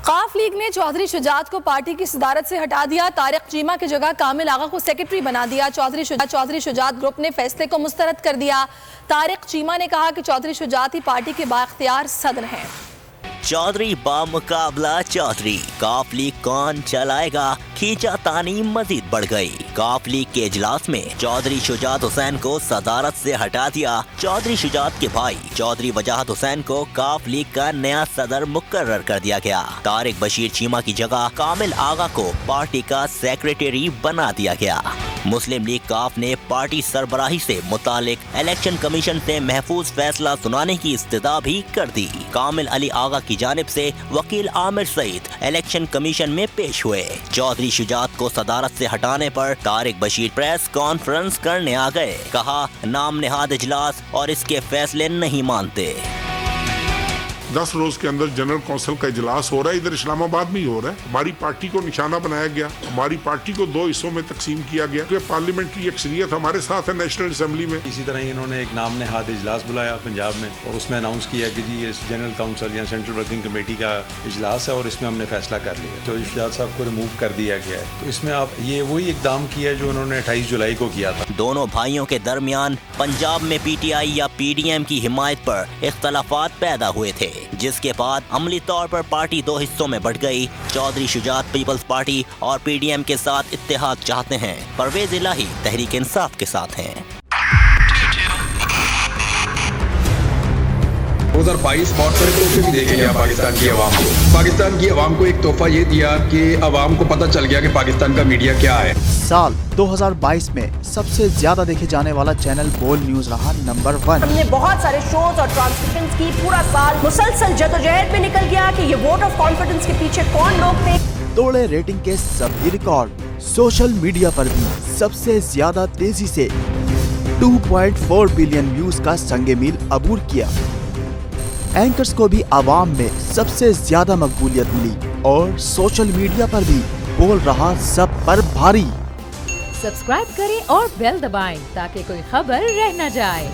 काफ league ने चौधरी शुजात को party की सदारत से हटा दिया। तारिक चीमा की जगह कामिल आगा को सेक्रेटरी बना दिया। चौधरी शुजात ग्रुप ने फैसले को मुस्तरद कर दिया। तारिक चीमा ने कहा कि चौधरी शुजात ही पार्टी के बाइख्तियार सदर हैं। चौधरी बामुकाबला चौधरी, काफ लीग कौन चलाएगा, खींचातानी मजीद बढ़ गई। काफ लीग के इजलास में चौधरी शुजात हुसैन को सदारत से हटा दिया। चौधरी शुजात के भाई चौधरी वजाहत हुसैन को काफ लीग का नया सदर मुकर्रर कर दिया गया। तारिक बशीर चीमा की जगह कामिल आगा को पार्टी का सेक्रेटरी बना दिया गया। मुस्लिम लीग काफ ने पार्टी सरबराही से मुतालिक इलेक्शन कमीशन से महफूज फैसला सुनाने की इस्तदा भी कर दी। कामिल अली आगा की जानिब से वकील आमिर सईद इलेक्शन कमीशन में पेश हुए। चौधरी शुजात को सदारत से हटाने पर तारिक बशीर प्रेस कॉन्फ्रेंस करने आ गए। कहा, नाम निहाद इजलास और इसके फैसले नहीं मानते। 10 रोज के अंदर जनरल काउंसिल का इजलास हो रहा है, इधर इस्लामाबाद में ही हो रहा है। हमारी पार्टी को निशाना बनाया गया, हमारी पार्टी को 2 हिस्सों में तकसीम किया गया क्योंकि पार्लियामेंट्री अक्सरियत हमारे साथ है नेशनल असेंबली में। इसी तरह इन्होंने एक नाम नेहाद इजलास बुलाया पंजाब में और उसमें अनाउंस किया कि जी ये जनरल काउंसिल या सेंट्रल वर्किंग कमेटी का इजलास है और इसमें हमने फैसला कर लिया। तो शुजात साहब को रिमूव कर दिया गया है। तो इसमें आप ये वही इकदाम किया जो उन्होंने 28 जुलाई को किया था। दोनों भाइयों के दरमियान पंजाब में पीटीआई या पीडीएम की हिमायत पर इख्तलाफात पैदा हुए थे, जिसके बाद अमली तौर पर पार्टी 2 हिस्सों में बढ़ गई। चौधरी शुजात पीपल्स पार्टी और पीडीएम के साथ इत्तेहाद चाहते हैं। परवेज इलाही तहरीक इंसाफ के साथ हैं। 2022 बहुत सारे तोहफे भी देखे गया पाकिस्तान की आवाम को। पाकिस्तान की आवाम को एक तोहफा ये दिया कि आवाम को पता चल गया कि पाकिस्तान का मीडिया क्या है। साल 2022 में सबसे ज्यादा देखे जाने वाला चैनल बोल न्यूज रहा नंबर 1। हमने बहुत सारे शोज और ट्रांसमिशंस की। पूरा साल मुसलसल जदोजहद में निकल गया कि ये वोट ऑफ कॉन्फिडेंस के पीछे कौन लोग थे। तोड़े रेटिंग के सभी रिकॉर्ड। सोशल मीडिया पर भी सबसे ज्यादा तेजी से 2.4 बिलियन व्यूज का संगे मील अबूर किया। एंकर्स को भी आवाम में सबसे ज्यादा मकबूलियत मिली और सोशल मीडिया पर भी बोल रहा सब पर भारी। सब्सक्राइब करें और बेल दबाएं ताकि कोई खबर रह न जाए।